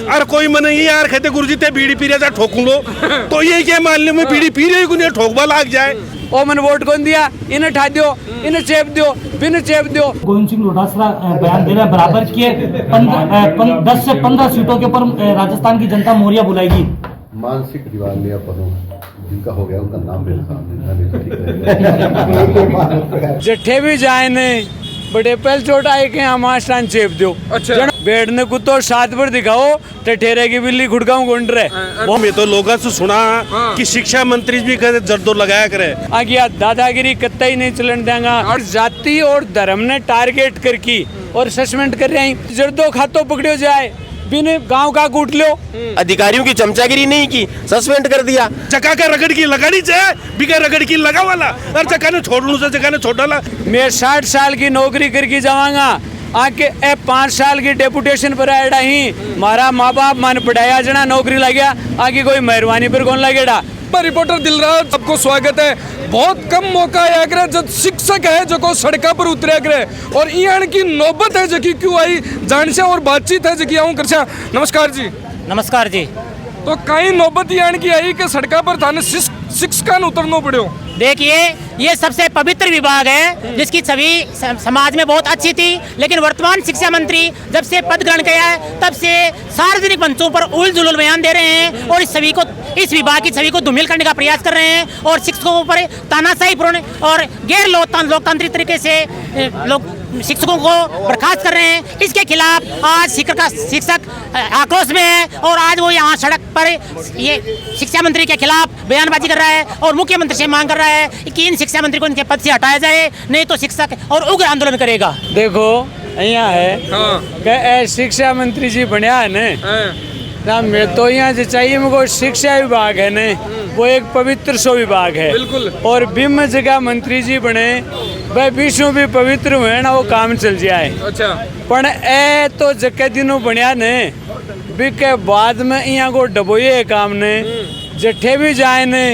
और कोई मन ये यार कहते गुरुजी ते बीड़ी पी रहा था ठोकू लो तो ये क्या मान लो मैं बीड़ी पी रही हूँ ठोकबा लाग जाए। ओ मन वोट कौन दिया, इन्हें ठा दो, इन्हें चेप दो, बिन चेप दो। गोविंद सिंह डोटासरा बयान दे रहा है बराबर किए 10 से 15 सीटों के ऊपर राजस्थान की जनता मोरिया बुलाएगी। मानसिक दिवालियापन जिनका हो गया उनका नाम मेरे सामने जट्ठे भी जाए नहीं बड़े पहल चोट आए के हम आसान चेप दो। अच्छा बैठने को तो 7 पर दिखाओ ठेरे की बिल्ली खुड़काऊ गुंड रहे। वो मैं तो लोगों से सुना कि शिक्षा मंत्री भी कहते जर्दो लगाया करे आगे दादागिरी कतई नहीं चलन देंगे और जाति और धर्म ने टारगेट करके और सस्पेंड कर रहे हैं। जर्दो खातो पकड़ो जाए बिन गांव का कूट लो। अधिकारियों की चमचागिरी नहीं की, सस्पेंड कर दिया। चक्का का रगड़ की लगानी चाहिए बिका रगड़ की लगा वाला और चक्का ने छोड़ लू से चक्का ने छोड़ डाला। मैं 60 साल की नौकरी करके जावांगा आके 5 साल की डेपुटेशन पर आएड़ा ही मारा माँ बाप मन पढ़ाया जना नौकरी लग गया आगे कोई मेहरबानी पर कौन लगेड़ा। रिपोर्टर दिलराज आपको स्वागत है। बहुत कम मौका है जब शिक्षक है जो को सड़का पर उतरे और यहाँ की नौबत है जो कि क्यों आई जान से और बातचीत है जो कि आऊँ कर। नमस्कार जी। नमस्कार जी। तो कहीं नौबत यहाँ की आई कि सड़का पर थाने शिक्षका उतरना पड़ो। देखिए ये सबसे पवित्र विभाग है जिसकी छवि समाज में बहुत अच्छी थी, लेकिन वर्तमान शिक्षा मंत्री जब से पद ग्रहण किया है तब से सार्वजनिक मंचों पर उल जुलूल बयान दे रहे हैं और इस विभाग की छवि को धूमिल करने का प्रयास कर रहे हैं और शिक्षकों पर तानाशाहीपूर्ण और गैर लोकतांत्रिक तरीके से शिक्षकों को बर्खास्त कर रहे हैं। इसके खिलाफ आज शिक्षक आक्रोश में है और आज वो यहाँ सड़क पर ये शिक्षा मंत्री के खिलाफ बयानबाजी कर रहा है और मुख्यमंत्री से मांग कर रहा है कि इन शिक्षा मंत्री को इनके पद से हटाया जाए, नहीं तो शिक्षक और उग्र आंदोलन करेगा। देखो यहाँ है शिक्षा मंत्री जी बढ़िया है ना मैं तो यहाँ से चाहिए मुझको शिक्षा विभाग है न वो एक पवित्र सो विभाग है बिल्कुल। और बिम जगह मंत्री जी बने भाई विष्णु भी पवित्र हुए ना वो काम चल जाए। अच्छा पण ए तो जके दिनों बढ़िया ने बिके बाद में यहाँ को डबोए काम ने जट्ठे भी जाए ने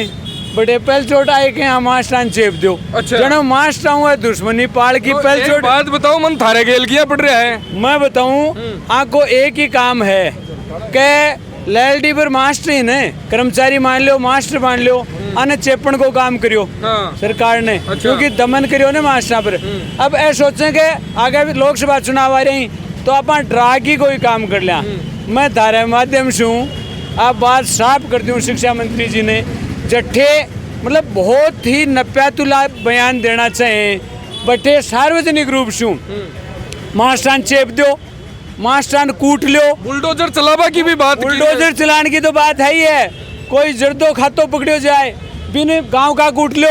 बड़े पहल चोट आए के यहाँ मास्टर चेप दो। अच्छा जनो मास्टर हुआ दुश्मनी पाल की पहल चोट। बात बताओ मन थारे गेल किया पड़ रहा है। मैं बताऊं आपको एक ही काम है के लैलडी पर मास्टर ही ने कर्मचारी मान लो मास्टर मान लो अने चेपण को काम करियो। सरकार ने क्योंकि दमन करियो ना मास्टर पर। अब ऐ सोचे के आगे लोकसभा चुनाव आ रही तो अपन डरा की कोई काम कर लिया। मैं धारे माध्यम से आप बात साफ कर दूं शिक्षा मंत्री जी ने जट्ठे मतलब बहुत ही नप्यातुला बयान देना चाहिए बटे सार्वजनिक रूप से मास्टर चेप दो मास्टर कूट लो। बुलडोजर चलावा की भी बात बुलडोजर चलाने की तो बात है ही है। कोई जर्दो खातो पकड़ो जाए बिन गांव का कूट लो।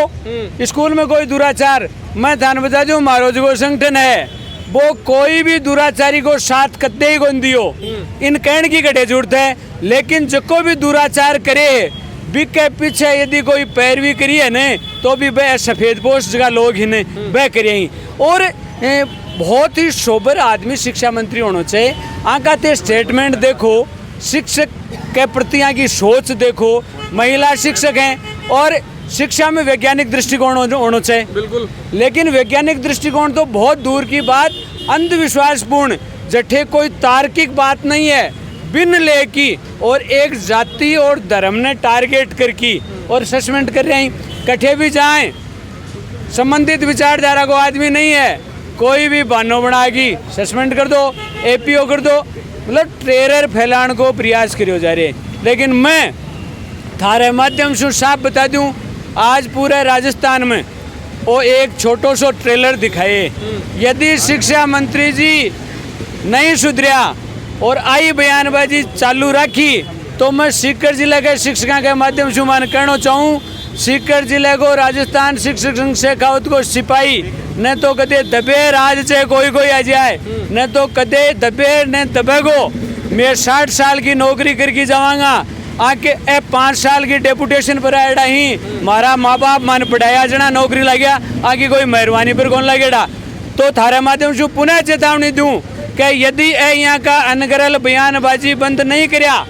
स्कूल में कोई दुराचार मैं ध्यान बता दूं मारो जो संगठन है वो कोई भी दुराचारी को साथ कत्ते ही कौन दियो इन कहने की घटे जरूरत है। लेकिन जो को भी दुराचार करे बिक के पीछे यदि कोई पैरवी करी है न तो भी वह सफेद पोस्ट जगह लोग ही ने वह करिए। और बहुत ही सोबर आदमी शिक्षा मंत्री होना चाहिए। आका ते स्टेटमेंट देखो शिक्षक के प्रति की सोच देखो महिला शिक्षक हैं और शिक्षा में वैज्ञानिक दृष्टिकोण होना चाहिए बिल्कुल। लेकिन वैज्ञानिक दृष्टिकोण तो बहुत दूर की बात अंधविश्वासपूर्ण जट्ठे कोई तार्किक बात नहीं है बिन ले की और एक जाति और धर्म ने टारगेट करके और सस्पेंड कर रहे हैं। कठे भी जाएं संबंधित विचारधारा को आदमी नहीं है कोई भी बहाना बनाएगी सस्पेंड कर दो एपीओ कर दो मतलब टेरर फैलाने को प्रयास करियो जा रहे। लेकिन मैं थारे माध्यम से साफ बता दूं आज पूरे राजस्थान में वो एक छोटो सो ट्रेलर दिखाए यदि शिक्षा मंत्री जी नहीं सुधरिया और आई बयानबाजी चालू रखी तो मैं सीकर जिले के शिक्षकों के माध्यम से मान कहना चाहूँ सीकर जिले को राजस्थान शिक्षक संघ शेखावत को सिपाही न तो कदे दबे राज से कोई आ जाए न तो कदे दबे न दबेगो। मैं 60 साल की नौकरी करके जावांगा आके 5 साल की डेपुटेशन पर आएड़ा ही मारा माँ बाप मन पढ़ाया जना नौकरी लग गया आगे कोई मेहरबानी पर कौन लगेड़ा। तो थारे माध्यम से पुनः चेतावनी दूं कि यदि यहाँ का अनगरल बयानबाजी बंद नहीं करा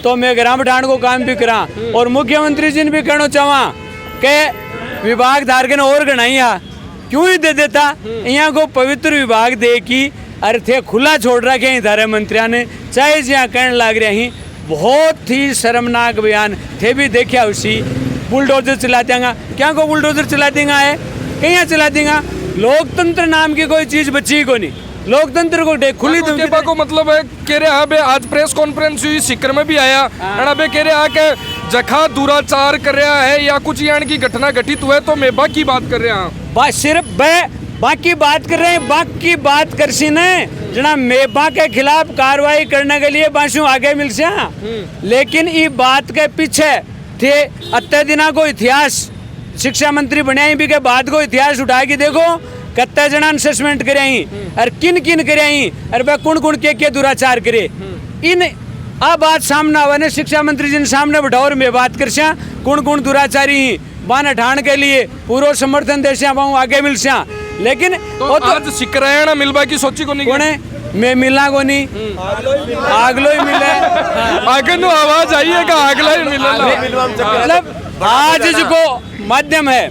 तो मैं ग्राम ठाण को काम भी करा। और मुख्यमंत्री जी ने भी कहना चाहवा कि विभाग धारक और गणाइया क्यों ही दे देता यहाँ को पवित्र विभाग दे की अरे थे खुला छोड़ रखे धारे मंत्रिया ने चाहे ज्यादा कहने लग रहे ही बहुत ही शर्मनाक बयान थे भी देखा उसी बुलडोजर चला देंगे क्या को बुलडोजर चला देंगे है कहीं चला देंगे लोकतंत्र नाम की कोई चीज बची को नहीं लोकतंत्र को खुली केबा को मतलब है कह रहे हाँ बे आज प्रेस कॉन्फ्रेंस हुई सिक्कर में भी आया अड़ा बे कह रहे हाँ के जखा दुराचार कर रहा है या कुछ यानी की घटना घटित हुए तो मैं बाकी बात कर रहा हूँ बस सिर्फ बाकी बात कर रहे हैं बाकी बात कर सी ने जना मेबा के खिलाफ कार्रवाई करने के लिए बासु आगे मिल से लेकिन ये बात के पीछे थे अत्ते दिना को इतिहास शिक्षा मंत्री बने भी के बाद को इतिहास उठा के देखो कत्ते जना सस्पेंड करे और किन किन करे और वह कुण कुण के दुराचार करे इन आ बात सामने आवा ने शिक्षा मंत्री जी ने सामने बैठाओ और मैं बात कर स्या कुण कुण दुराचारी बान ठाण के लिए पूरा समर्थन दे स्या आगे मिल स्या लेकिन तो आज सिकरायण मिलबा की सोची को नहीं कोने मैं मिलना को नहीं आगलो ही मिले आगे नो आवाज आई है का अगला ही मिले मतलब आज जो माध्यम है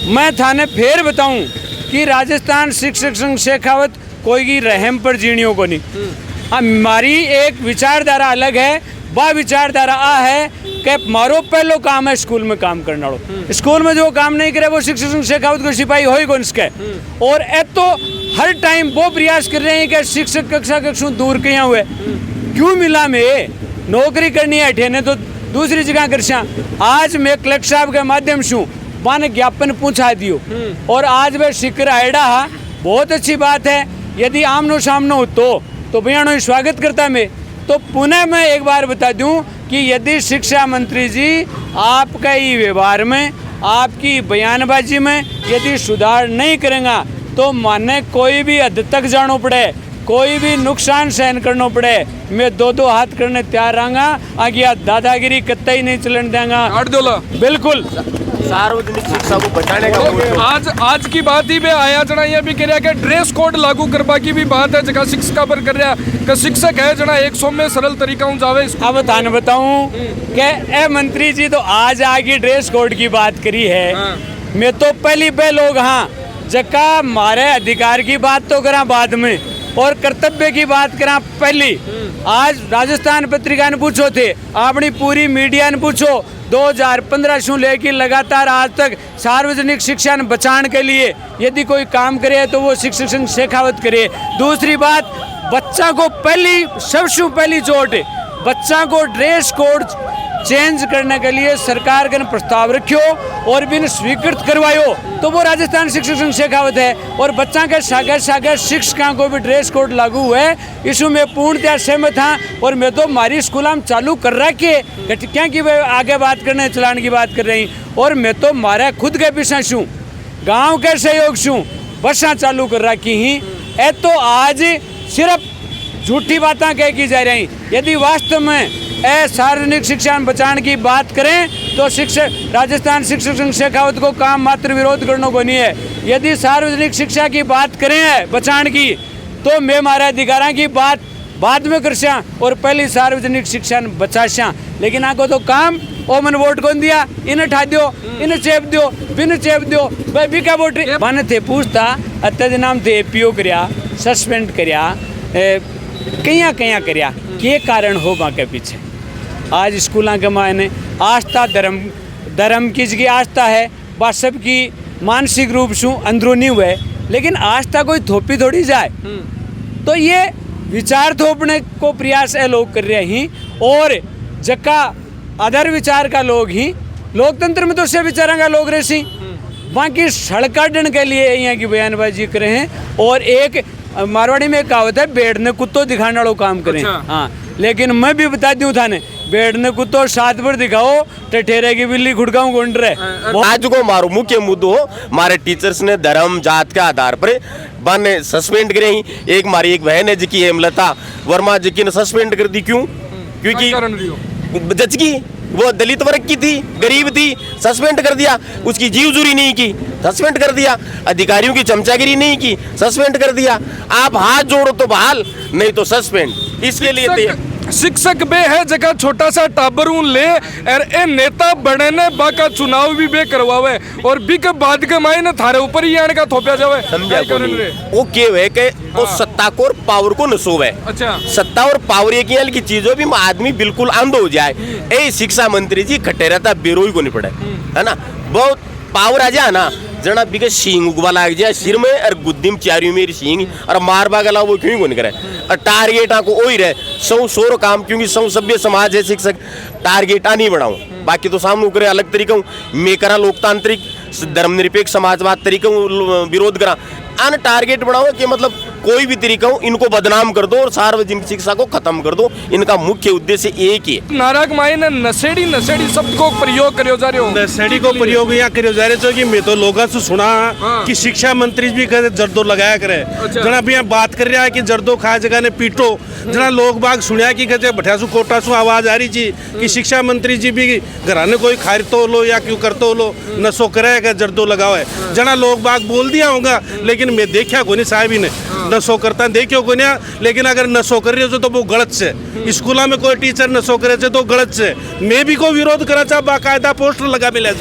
मैं थाने फिर बताऊं कि राजस्थान शिक्षक संघ शेखावत कोई की रहम पर जीणियों को नहीं हमारी एक विचारधारा अलग है वह विचारधारा आ है कि मारो पहलो काम है स्कूल में काम करना स्कूल में जो काम नहीं करे वो शिक्षक संघ शेखावत को सिपाही हो ही कौन सके और ए तो हर टाइम वो प्रयास कर रहे हैं कि शिक्षक कक्षा कक्षों दूर कहीं हुए क्यों मिला में नौकरी करनी है ठेने तो दूसरी जगह कर आज मैं कलेक्टर साहब के माध्यम से वन ज्ञापन पूछा दियो और आज वह शिकर आएडा बहुत अच्छी बात है यदि आमनो सामनो हो तो भैया स्वागत करता मैं तो पुनः मैं एक बार बता दूं कि यदि शिक्षा मंत्री जी आपका ही व्यवहार में आपकी बयानबाजी में यदि सुधार नहीं करेंगे तो माने कोई भी हद तक जाना पड़े कोई भी नुकसान सहन करना पड़े मैं दो हाथ करने तैयार रहूंगा आगे दादागिरी कत्ता ही नहीं चलन देंगा बिल्कुल सार्वजनिक शिक्षा को बचाने का तो आज की बात ही में आया जना ये भी कह रहा कि ड्रेस कोड लागू करवा की भी बात है जगह शिक्षा पर कर रहा कि शिक्षक है जना एक सौम्य सरल तरीका जावे अब थाने बताऊं कि ए मंत्री जी तो आज आगे ड्रेस कोड की बात करी है मैं तो पहली पे लोग हाँ जका मारे अधिकार की बात तो करा बाद में और कर्तव्य की बात करा पहली आज राजस्थान पत्रिका ने पूछो थे अपनी पूरी मीडिया ने पूछो 2015 से लेकर लगातार आज तक सार्वजनिक शिक्षा बचाने के लिए यदि कोई काम करे तो वो शिक्षक संघ शेखावत करे दूसरी बात बच्चा को सबसे पहली चोट बच्चा को ड्रेस कोड चेंज करने के लिए सरकार का प्रस्ताव रखियो और भी स्वीकृत करवायो तो वो राजस्थान शिक्षक संघ शेखावत है और बच्चा के सागर शिक्षकों को भी ड्रेस कोड लागू हुआ है इसमें मैं पूर्णतः सहमत था और मैं तो हमारी स्कूल में चालू कर रखी है क्या कि वे आगे बात करने चलाने की बात कर रही और मैं तो हमारा खुद के पीछा छूँ गाँव के सहयोग छूँ बसा चालू कर रखी ही ए तो आज सिर्फ झूठी बातें कह की जा रही यदि वास्तव में सार्वजनिक शिक्षा बचाने की बात करें तो शिक्षक राजस्थान शिक्षक संघ शेखावत को काम मात्र विरोध करने को नहीं है यदि सार्वजनिक शिक्षा की बात करें बचाने की तो मैं हमारे अधिकारों की बात बाद में कर और पहली सार्वजनिक शिक्षा बचा लेकिन आपको तो काम ओमन वोट कौन दिया इन्हें ठा दो इन्हें चेप दो बिन चेप दो भाई बिका वोट माने थे पूछता अत्य दिनाम थे एपीओ करया सस्पेंड करया कहीं करया के कारण हो वहाँ के पीछे आज स्कूलों के मायने आस्था धर्म की जगह आस्था है बात सबकी मानसिक रूप से अंदरूनी हुए लेकिन आस्था कोई थोपी थोड़ी जाए तो ये विचार थोपने को प्रयास है लोग कर रहे हैं और जक्का अदर विचार का लोग ही लोकतंत्र में तो से विचारों का लोग रहे बाकी सड़काटन के लिए यहाँ की बयानबाजी कर रहे हैं और एक मारवाड़ी में कहावत है बेड़ ने कुत्तो दिखाने वालों काम करें हाँ लेकिन मैं भी बता दूं थाने बेड़ ने कुत्तो 7 पर दिखाओ ठेरे की बिल्ली खुड़काऊं गुंड रहे आज को मारो मुख्य मुद्दों हमारे टीचर्स ने धर्म जात के आधार पर बन सस्पेंड करे एक मारी एक बहन है जिकी हेमलता वर्मा जिकी ने सस्पेंड कर दी क्यों क्योंकि जज की वो दलित वर्ग की थी गरीब थी सस्पेंड कर दिया उसकी जीवजूरी नहीं की सस्पेंड कर दिया अधिकारियों की चमचागिरी नहीं की सस्पेंड कर दिया आप हाथ जोड़ो तो बहाल नहीं तो सस्पेंड इसके लिए शिक्षक बे है जगह छोटा सा टाबरू ले और ए नेता बने ने बाका चुनाव भी बे करवावे और बी के बाद के मायने थारे ऊपर ही आने का थोपया जावे समझा वो के वे के वो सत्ता को और पावर को नसोवे। अच्छा सत्ता और पावर एक ही की चीजों भी आदमी बिल्कुल अंध हो जाए। ए शिक्षा मंत्री जी खटे रहता बेरोई को नहीं पड़े है ना, बहुत पावर आ जाए ना जना बिके सींग उगवा लाग जाए सिर में और गुद्दी में चारियों मेरी सींग और मारबा गला वो क्यों को नहीं करे और टारगेट को वही रहे सौ सोर काम क्योंकि सौ सभ्य समाज है शिक्षक टारगेट नहीं बढ़ाऊं बाकी तो सामने करे अलग तरीका मैं करा लोकतांत्रिक धर्मनिरपेक्ष समाजवाद तरीका विरोध करा अन टारगेट बढ़ाओ कि मतलब कोई भी तरीका हो इनको बदनाम कर दो और सार्वजनिक शिक्षा को खत्म कर दो। इनका मुख्य उद्देश्य एक ही है। नाराग माई ने नशेड़ी नशेड़ी शब्द को प्रयोग करियो जा रहे हो नशेड़ी को प्रयोग यहाँ करियो जा रहे कि मैं तो लोगों से सुना कि शिक्षा मंत्री भी कहते जर्दो लगाया करे जना भी यहाँ बात कर रहा है कि जर्दो खा जगह ने पीटो जना लोग बाग सुनिया कि कहते भटियासु कोटासु आवाज आ रही थी कि शिक्षा मंत्री जी भी घराने कोई खारितो लो या क्यों करतो लो नशो करे जर्दो लगाओ है जना लोग बाग बोल दिया होगा लेकिन मैं देखा को नहीं साहब ही ने नशो करता देखियो को नहीं लेकिन अगर नशो कर रही हो तो वो गलत से स्कूलों में कोई टीचर नशो करे तो गलत से मैं भी को विरोध करा चाह बाकायदा पोस्टर लगा मिले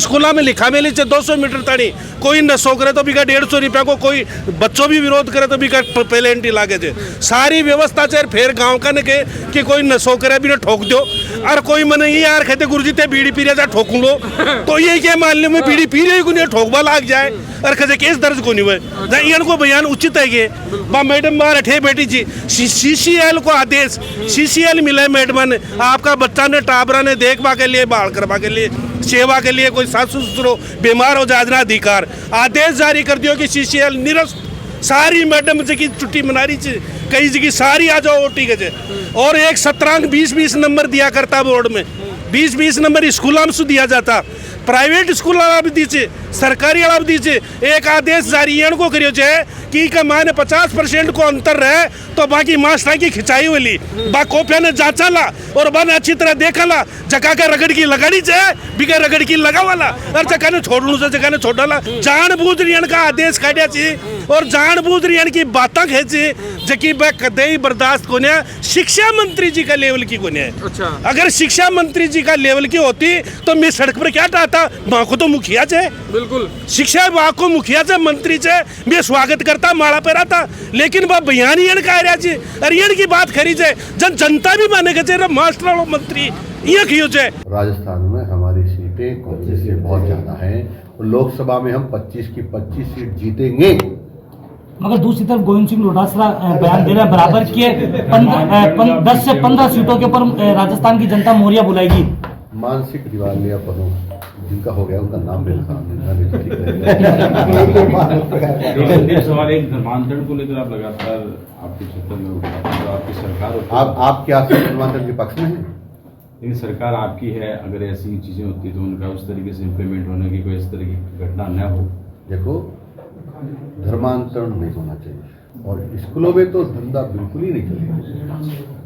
स्कूलों में लिखा मिली 200 मीटर ताड़ी कोई नशो करे तो बिका 150 रुपया को कोई बच्चों भी विरोध करे तो बिका पेलेंटी लागे थे सारी व्यवस्था चाहे फिर गाँव का ने कि कोई नशो करे भी ना ठोक दो और कोई मन ये यार कहते गुरुजी ते बीड़ी पी रहा ठोकू लो तो ये क्या मान लो मैं बीड़ी पी रही हूँ ठोकबा लाग जाए और कहते केस दर्ज को नहीं हुए इनको बयान उचित है कि मैडम बार अठे बेटी जी CCL को आदेश CCL मिला मैडम ने आपका बच्चा ने टाबरा ने देखवा के लिए बाल करवा के लिए सेवा के लिए कोई सासू ससुरो बीमार हो जाना अधिकार आदेश जारी कर दियो कि CCL निरस्त सारी मैडम जी की छुट्टी मना रही थी कई जगह सारी आ जाओ ओटी के और एक 17 20 नंबर दिया करता बोर्ड में 20 नंबर स्कूलों में दिया जाता प्राइवेट स्कूल वाला भी दीजिए सरकारी वाला भी दीजिए एक आदेश जारी को करियो जाए कि का माने 50% को अंतर रहे तो बाकी मास्टर की खिंचाई वाली बा कोपिया ने जांचा ला और बा ने अच्छी तरह देखा ला जगह का रगड़ की लगाड़ी जाए बिका रगड़ की लगा वाला और जगह ने छोड़ू से जगह ने छोड़ डाला जानबूझ रियन का आदेश काटिया चाहिए और जानबूझ रियन की बातें खेची जबकि वह कदई बर्दाश्त को नहीं शिक्षा मंत्री जी का लेवल की को नहीं है। अच्छा अगर शिक्षा मंत्री जी का लेवल की होती तो मैं सड़क पर क्या टाता माँ को तो मुखिया से बिल्कुल शिक्षा विभाग को मुखिया से मंत्री से मैं स्वागत करता माला पे रहता लेकिन वह बयान ही कह रहा जी अरे की बात खरी जाए जनता भी मानेगा चाहिए मास्टर मंत्री ये क्यों जाए। राजस्थान में हमारी सीटें कांग्रेस से बहुत ज्यादा हैं और लोकसभा में हम 25 की 25 सीट जीतेंगे। मगर दूसरी तरफ गोविंद सिंह डोटासरा बयान दे रहे हैं बराबर किए 10 से 15 सीटों के ऊपर राजस्थान की जनता मोरिया बुलाएगी। मानसिक दिवालियापनों जिनका हो गया उनका नाम मेरे सामने सवाल एक धर्मांतरण को लेकर आप लगातार आपके क्षेत्र में उठाते हैं आपकी सरकार आप क्या धर्मांतरण के पक्ष में हैं? लेकिन सरकार आपकी है अगर ऐसी चीजें होती तो उनका उस तरीके से इम्प्लीमेंट होने की कोई इस तरह की घटना न हो। देखो धर्मांतरण नहीं होना चाहिए और स्कूलों में तो धंधा बिल्कुल ही नहीं चलेगा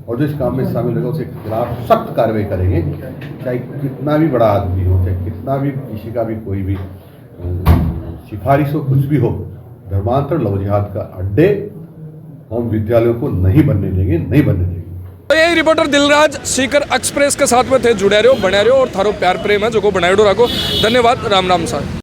और जो इस काम में शामिल होगा उसके खिलाफ सख्त कार्रवाई करेंगे चाहे कितना भी बड़ा आदमी हो चाहे कितना भी किसी का भी कोई भी सिफारिश हो कुछ भी हो। धर्मांतरण लव जिहाद का अड्डे हम विद्यालयों को नहीं बनने देंगे नहीं बनने देंगे। तो यही रिपोर्टर दिलराज सीकर एक्सप्रेस के साथ में थे जुड़े रहो बने रहो और थारो प्यार प्रेम है जो को बनाए रखो। धन्यवाद राम राम साहब।